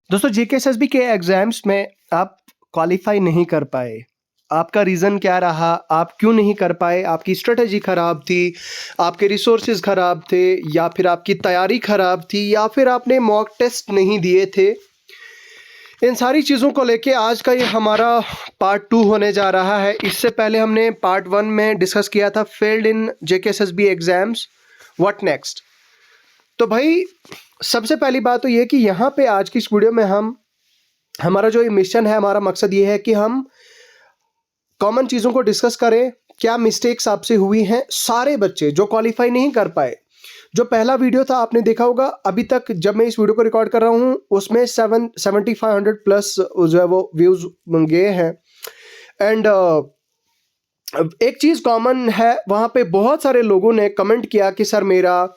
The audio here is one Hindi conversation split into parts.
दोस्तों जेकेएसएसबी के एग्जाम्स में आप क्वालिफाई नहीं कर पाए। आपका रीज़न क्या रहा? आप क्यों नहीं कर पाए? आपकी स्ट्रेटजी ख़राब थी, आपके रिसोर्सेज ख़राब थे, या फिर आपकी तैयारी ख़राब थी, या फिर आपने मॉक टेस्ट नहीं दिए थे। इन सारी चीज़ों को लेके आज का ये हमारा पार्ट 2 होने जा रहा है। इससे पहले हमने पार्ट 1 में डिस्कस किया था failed in JKSSB exams, what next. तो भाई सबसे पहली बात तो ये कि यहाँ पे आज की इस वीडियो में हमारा जो ये मिशन है, हमारा मकसद ये है कि हम कॉमन चीज़ों को डिस्कस करें। क्या मिस्टेक्स आपसे हुई हैं? सारे बच्चे जो क्वालिफाई नहीं कर पाए, जो पहला वीडियो था आपने देखा होगा, अभी तक जब मैं इस वीडियो को रिकॉर्ड कर रहा हूँ उसमें 7500 प्लस जो है वो व्यूज़ गए हैं। एंड एक चीज़ कॉमन है, वहाँ पे बहुत सारे लोगों ने कमेंट किया कि सर मेरा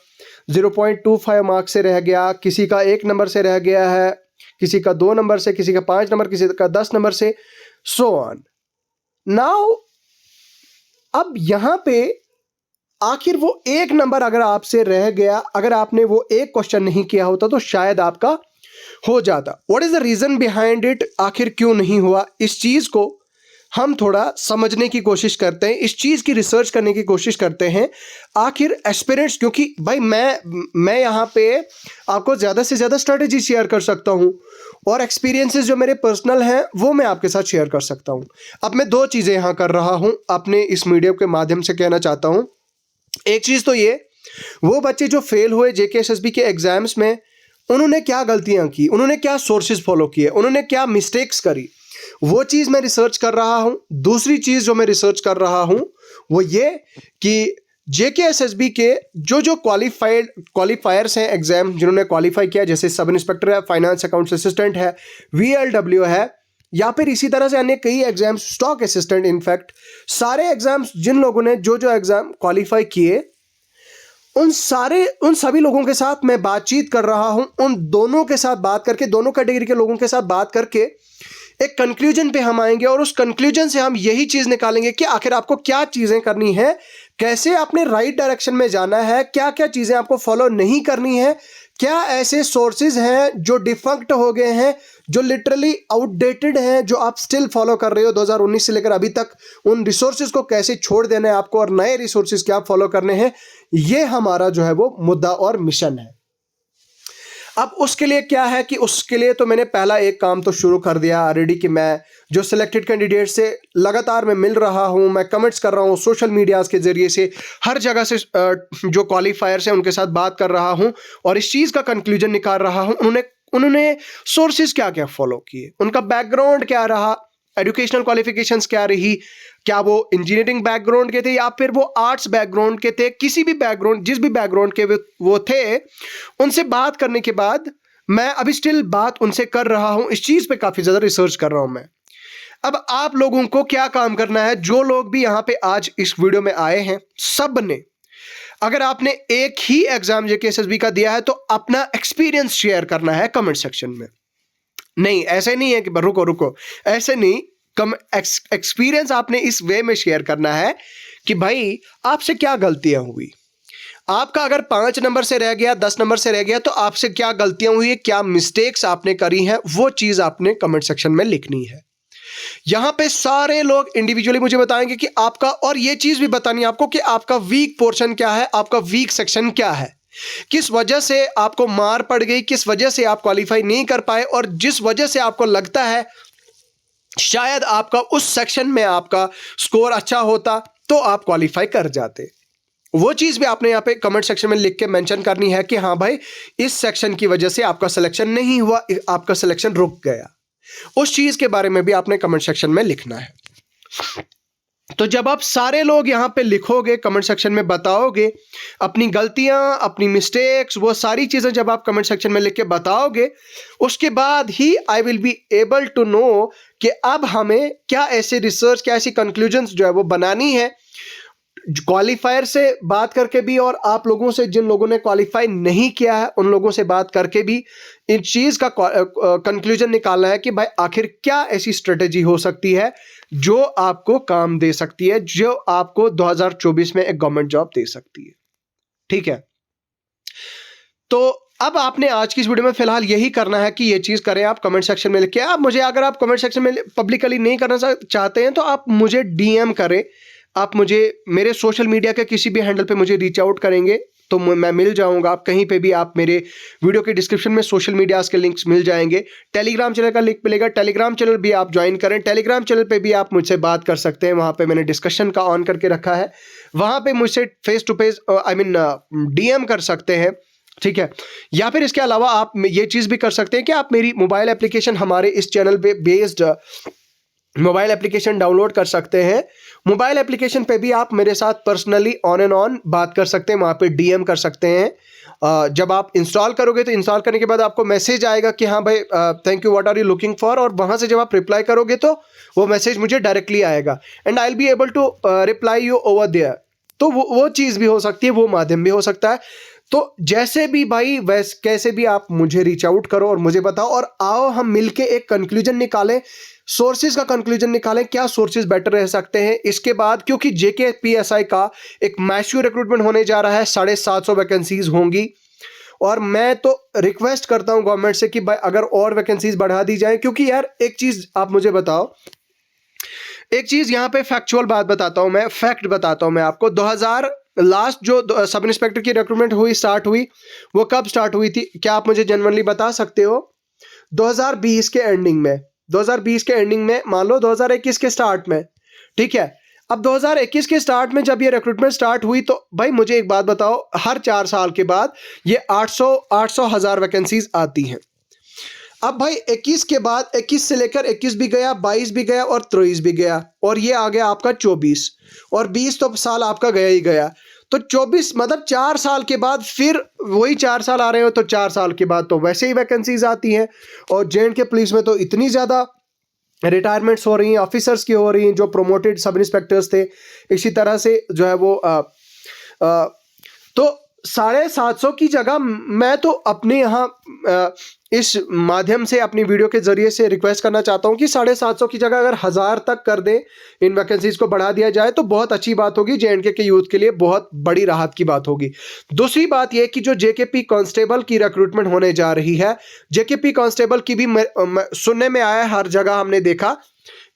0.25 मार्क्स से रह गया, किसी का 1 नंबर से रह गया है, किसी का 2 नंबर से, किसी का 5 नंबर, किसी का 10 नंबर से, सो ऑन। नाउ अब यहाँ पे आखिर वो 1 नंबर अगर आपसे रह गया, अगर आपने वो एक क्वेश्चन नहीं किया होता तो शायद आपका हो जाता। What is the reason behind it? आखिर क्यों नहीं हुआ? इस चीज को हम थोड़ा समझने की कोशिश करते हैं, इस चीज की रिसर्च करने की कोशिश करते हैं। आखिर एस्पिरेंट्स, क्योंकि भाई मैं यहाँ पे आपको ज्यादा से ज्यादा स्ट्रेटेजी शेयर कर सकता हूँ और एक्सपीरियंसेस जो मेरे पर्सनल हैं वो मैं आपके साथ शेयर कर सकता हूँ। अब मैं 2 चीजें यहाँ कर रहा हूँ, अपने इस मीडिया के माध्यम से कहना चाहता हूँ। एक चीज तो ये, वो बच्चे जो फेल हुए जेकेएसएसबी के एग्जाम्स में, उन्होंने क्या गलतियां की, उन्होंने क्या सोर्सेज फॉलो किए, उन्होंने क्या मिस्टेक्स करी, वो चीज मैं रिसर्च कर रहा हूं। दूसरी चीज जो मैं रिसर्च कर रहा हूं वो ये कि जेकेएसएसबी के जो क्वालिफायर्स हैं एग्जाम, जिन्होंने क्वालिफाई किया, जैसे सब इंस्पेक्टर है, फाइनेंस अकाउंट्स असिस्टेंट है, वीएलडब्ल्यू है, या फिर इसी तरह से अन्य कई एग्जाम्स, स्टॉक असिस्टेंट, इनफैक्ट सारे एग्जाम्स जिन लोगों ने जो एग्जाम क्वालिफाई किए, उन सभी लोगों के साथ मैं बातचीत कर रहा हूं। उन दोनों के साथ बात करके, दोनों कैटेगरी के लोगों के साथ बात करके एक कंक्लूजन पे हम आएंगे और उस कंक्लूजन से हम यही चीज निकालेंगे कि आखिर आपको क्या चीजें करनी है, कैसे आपने राइट डायरेक्शन में जाना है, क्या क्या चीजें आपको फॉलो नहीं करनी है, क्या ऐसे सोर्सेज हैं जो डिफंक्ट हो गए हैं, जो लिटरली आउटडेटेड हैं, जो आप स्टिल फॉलो कर रहे हो 2019 से लेकर अभी तक, उन रिसोर्सेज को कैसे छोड़ देना है आपको और नए रिसोर्सेज क्या फॉलो करने हैं। ये हमारा जो है वो मुद्दा और मिशन है। अब उसके लिए क्या है कि उसके लिए तो मैंने पहला एक काम तो शुरू कर दिया ऑलरेडी कि मैं जो सिलेक्टेड कैंडिडेट से लगातार मैं मिल रहा हूं, मैं कमेंट्स कर रहा हूं सोशल मीडियाज के जरिए से, हर जगह से जो क्वालिफायर्स हैं उनके साथ बात कर रहा हूं और इस चीज़ का कंक्लूजन निकाल रहा हूं। उन्होंने सोर्सेज क्या क्या फॉलो किए, उनका बैकग्राउंड क्या रहा, एजुकेशनल क्वालिफिकेशंस क्या रही, क्या वो इंजीनियरिंग बैकग्राउंड के थे या फिर वो आर्ट्स बैकग्राउंड के थे, किसी भी बैकग्राउंड, जिस भी बैकग्राउंड के वो थे, उनसे बात करने के बाद मैं अभी स्टिल बात उनसे कर रहा हूं। इस चीज पे काफी ज्यादा रिसर्च कर रहा हूं मैं। अब आप लोगों को क्या काम करना है, जो लोग भी यहां पे आज इस वीडियो में आए हैं, सब ने, अगर आपने एक ही एग्जाम जेकेएसएसबी का दिया है तो अपना एक्सपीरियंस शेयर करना है कमेंट सेक्शन में। नहीं, ऐसे नहीं है कि रुको, ऐसे नहीं, कम एक्सपीरियंस आपने इस वे में शेयर करना है कि भाई आपसे क्या गलतियां हुई। आपका अगर 5 नंबर से रह गया, 10 नंबर से रह गया, तो आपसे क्या गलतियां हुई है, क्या मिस्टेक्स आपने करी हैं, वो चीज आपने कमेंट सेक्शन में लिखनी है। यहां पे सारे लोग इंडिविजुअली मुझे बताएंगे कि आपका, और ये चीज भी बतानी है आपको कि आपका वीक पोर्शन क्या है, आपका वीक सेक्शन क्या है, किस वजह से आपको मार पड़ गई, किस वजह से आप क्वालिफाई नहीं कर पाए, और जिस वजह से आपको लगता है शायद आपका उस सेक्शन में आपका स्कोर अच्छा होता तो आप क्वालिफाई कर जाते। वो चीज भी आपने यहाँ पे कमेंट सेक्शन में लिख के मेंशन करनी है कि हाँ भाई इस सेक्शन की वजह से आपका सिलेक्शन नहीं हुआ, आपका सिलेक्शन रुक गया। उस चीज के बारे में भी आपने कमेंट सेक्शन में लिखना है। तो जब आप सारे लोग यहाँ पे लिखोगे, कमेंट सेक्शन में बताओगे अपनी गलतियां, अपनी मिस्टेक्स, वो सारी चीजें जब आप कमेंट सेक्शन में लिख के बताओगे, उसके बाद ही I will be able to know कि अब हमें क्या ऐसे रिसर्च, क्या ऐसी कंक्लूजन्स जो है वो बनानी है, क्वालिफायर से बात करके भी और आप लोगों से जिन लोगों ने क्वालिफाई नहीं किया है उन लोगों से बात करके भी इन चीज का कंक्लूजन निकालना है कि भाई आखिर क्या ऐसी स्ट्रेटेजी हो सकती है जो आपको काम दे सकती है, जो आपको 2024 में एक गवर्नमेंट जॉब दे सकती है। ठीक है, तो अब आपने आज की इस वीडियो में फिलहाल यही करना है कि ये चीज़ करें, आप कमेंट सेक्शन में लिखिए। आप मुझे, अगर आप कमेंट सेक्शन में पब्लिकली नहीं करना चाहते हैं तो आप मुझे डीएम करें, आप मुझे मेरे सोशल मीडिया के किसी भी हैंडल पे मुझे रीच आउट करेंगे तो मैं मिल जाऊंगा। आप कहीं पे भी, आप मेरे वीडियो के डिस्क्रिप्शन में सोशल मीडिया के लिंक्स मिल जाएंगे। टेलीग्राम चैनल का लिंक मिलेगा, टेलीग्राम चैनल भी आप ज्वाइन करें। टेलीग्राम चैनल पे भी आप मुझसे बात कर सकते हैं, वहाँ पे मैंने डिस्कशन का ऑन करके रखा है, वहाँ पे मुझसे फेस टू फेस डीएम कर सकते हैं, ठीक है। या फिर इसके अलावा आप ये चीज़ भी कर सकते हैं कि आप मेरी मोबाइल एप्लीकेशन, हमारे इस चैनल पे बेस्ड मोबाइल एप्लीकेशन डाउनलोड कर सकते हैं। मोबाइल एप्लीकेशन पे भी आप मेरे साथ पर्सनली ऑन एंड ऑन बात कर सकते हैं, वहाँ पे डीएम कर सकते हैं। जब आप इंस्टॉल करोगे तो इंस्टॉल करने के बाद आपको मैसेज आएगा कि हाँ भाई thank you, what are you looking for, और वहाँ से जब आप रिप्लाई करोगे तो वो मैसेज मुझे डायरेक्टली आएगा and I will be able to reply you over there. तो वो चीज़ भी हो सकती है, वो माध्यम भी हो सकता है। तो जैसे भी भाई, वैसे कैसे भी आप मुझे रीच आउट करो और मुझे बताओ, और आओ हम मिलके एक कंक्लूजन निकालें, सोर्सेज का कंक्लूजन निकालें, क्या सोर्सेज बेटर रह सकते हैं इसके बाद। क्योंकि जेकेपीएसआई का एक मैसिव रिक्रूटमेंट होने जा रहा है, 750 वैकेंसीज होंगी, और मैं तो रिक्वेस्ट करता हूं गवर्नमेंट से कि भाई अगर और वैकेंसीज बढ़ा दी जाए। क्योंकि यार एक चीज आप मुझे बताओ, एक चीज यहां पे फैक्चुअल बात बताता हूं, मैं फैक्ट बताता हूं मैं आपको। 2000 लास्ट जो सब इंस्पेक्टर की रिक्रूटमेंट हुई, स्टार्ट हुई, वो कब स्टार्ट हुई थी, क्या आप मुझे जेन्युइनली बता सकते हो? 2020 के एंडिंग में, 2020 के एंडिंग में, मान लो 2021 के स्टार्ट में, ठीक है। अब 2021 के स्टार्ट में जब ये रिक्रूटमेंट स्टार्ट हुई तो भाई मुझे एक बात बताओ, हर 4 साल के बाद ये 800 हज़ार वैकेंसीज आती हैं। अब भाई 21 के बाद, 21 से लेकर 21 भी गया, 22 भी गया और 23 भी गया, और ये आ गया आपका 24, और 20 तो साल आपका गया ही गया। तो 24 मतलब 4 साल के बाद फिर वही 4 साल आ रहे हो, तो 4 साल के बाद तो वैसे ही वैकेंसीज आती हैं। और जे.एंड.के पुलिस में तो इतनी ज़्यादा रिटायरमेंट्स हो रही हैं, ऑफिसर्स की हो रही हैं, जो प्रोमोटेड सब इंस्पेक्टर्स थे, इसी तरह से जो है वो तो 750 की जगह मैं तो अपने यहाँ इस माध्यम से, अपनी वीडियो के जरिए से रिक्वेस्ट करना चाहता हूँ कि 750 की जगह अगर 1000 तक कर दें, इन वैकेंसीज को बढ़ा दिया जाए तो बहुत अच्छी बात होगी, जे.एंड.के के यूथ के लिए बहुत बड़ी राहत की बात होगी। दूसरी बात यह कि जो जेकेपी कांस्टेबल की रिक्रूटमेंट होने जा रही है, जेकेपी कांस्टेबल की भी सुनने में आया, हर जगह हमने देखा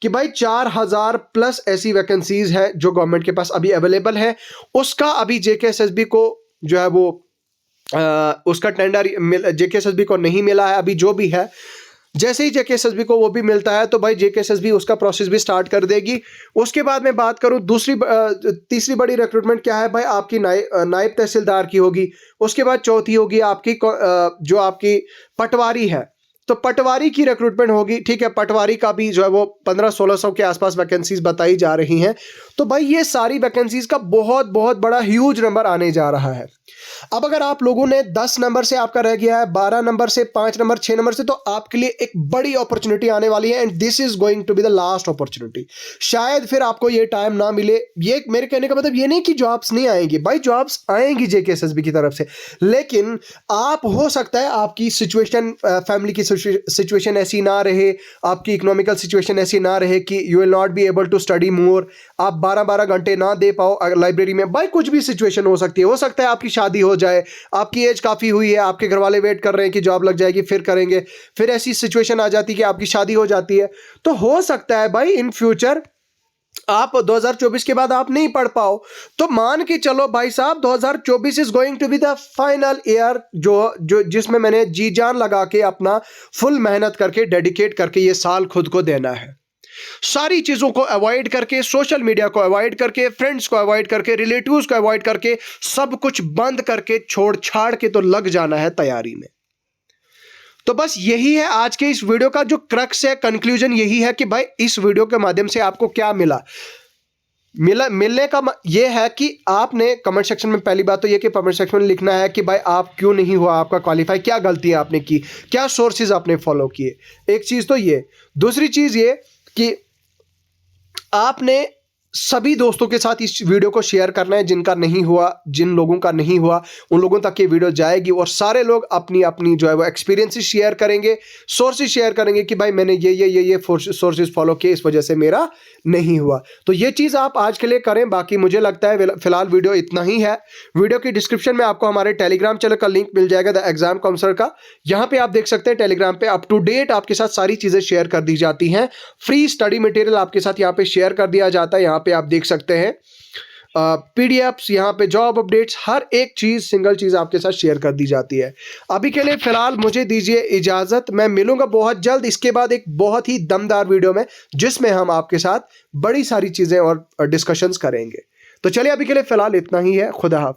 कि भाई 4000 प्लस ऐसी वैकेंसीज है जो गवर्नमेंट के पास अभी अवेलेबल है। उसका अभी जेकेएसएसबी को जो है वो उसका टेंडर जेकेएसएसबी को नहीं मिला है अभी, जो भी है। जैसे ही जेकेएसएसबी को वो भी मिलता है तो भाई जेकेएसएसबी उसका प्रोसेस भी स्टार्ट कर देगी। उसके बाद मैं बात करूं तीसरी बड़ी रिक्रूटमेंट क्या है भाई, आपकी नायब तहसीलदार की होगी। उसके बाद चौथी होगी आपकी जो आपकी पटवारी है, तो पटवारी की रिक्रूटमेंट होगी, ठीक है। पटवारी का भी जो है वो 1500-1600 के आसपास वैकेंसीज बताई जा रही हैं। तो भाई ये सारी वैकेंसीज का बहुत बहुत बड़ा ह्यूज नंबर आने जा रहा है। अब अगर आप लोगों ने 10 नंबर से आपका रह गया है, 12 नंबर से, 5 नंबर, 6 नंबर से, तो आपके लिए एक बड़ी अपॉर्चुनिटी आने वाली है, and this is going to be the last opportunity. शायद फिर आपको ये टाइम ना मिले। ये मेरे कहने का मतलब ये नहीं कि जॉब्स नहीं आएंगी, भाई जॉब्स आएंगी जेकेएसएसबी की तरफ से, लेकिन आप, हो सकता है आपकी सिचुएशन, फैमिली की सिचुएशन ऐसी ना रहे, आपकी इकोनॉमिकल सिचुएशन ऐसी ना रहे कि you will not be able to study more, आप 12-12 घंटे ना दे पाओ लाइब्रेरी में। भाई कुछ भी सिचुएशन हो सकती है, हो सकता है आपकी शादी हो जाए, आपकी एज काफ़ी हुई है, आपके घर वाले वेट कर रहे हैं कि जॉब लग जाएगी फिर करेंगे, फिर ऐसी सिचुएशन आ जाती है कि आपकी शादी हो जाती है। तो हो सकता है भाई इन फ्यूचर आप 2024 के बाद आप नहीं पढ़ पाओ। तो मान के चलो भाई साहब 2024 is going to be the final year जो जिसमें मैंने जी जान लगा के अपना फुल मेहनत करके, डेडिकेट करके ये साल खुद को देना है। सारी चीजों को अवॉइड करके, सोशल मीडिया को अवॉइड करके, फ्रेंड्स को अवॉइड करके, रिलेटिव्स को अवॉइड करके, सब कुछ बंद करके, छोड़ छाड़ के तो लग जाना है तैयारी में। तो बस यही है आज के इस वीडियो का जो क्रक्स है, कंक्लूजन यही है कि भाई इस वीडियो के माध्यम से आपको क्या मिलने का ये है कि आपने कमेंट सेक्शन में, पहली बात तो ये कि कमेंट सेक्शन में लिखना है कि भाई आप क्यों नहीं हुआ आपका क्वालिफाई, क्या गलतियां आपने की, क्या सोर्सेज आपने फॉलो किए। एक चीज़ तो ये। दूसरी चीज़ ये कि आपने सभी दोस्तों के साथ इस वीडियो को शेयर करना है, जिनका नहीं हुआ, जिन लोगों का नहीं हुआ उन लोगों तक ये वीडियो जाएगी और सारे लोग अपनी अपनी जो है वो एक्सपीरियंसेस शेयर करेंगे, सोर्सेज शेयर करेंगे कि भाई मैंने ये सोर्सेज फॉलो किए, इस वजह से मेरा नहीं हुआ। तो ये चीज़ आप आज के लिए करें। बाकी मुझे लगता है फिलहाल वीडियो इतना ही है। वीडियो की डिस्क्रिप्शन में आपको हमारे टेलीग्राम चैनल का लिंक मिल जाएगा, द एग्जाम काउंसलर का। यहाँ पे आप देख सकते हैं टेलीग्राम पे अप टू डेट आपके साथ सारी चीज़ें शेयर कर दी जाती हैं। फ्री स्टडी मटेरियल आपके साथ यहाँ पे शेयर कर दिया जाता है। यहाँ पे आप देख सकते हैं पीडीएफ्स, यहाँ पे जॉब अपडेट्स, हर एक चीज़, सिंगल चीज़ आपके साथ शेयर कर दी जाती है। अभी के लिए फिलहाल मुझे दीजिए इजाज़त। मैं मिलूंगा बहुत जल्द इसके बाद एक बहुत ही दमदार वीडियो में, जिसमें हम आपके साथ बड़ी सारी चीज़ें और डिस्कशंस करेंगे। तो चलिए अभी के लिए फिलहाल इतना ही है। खुदा हाफ़िज़।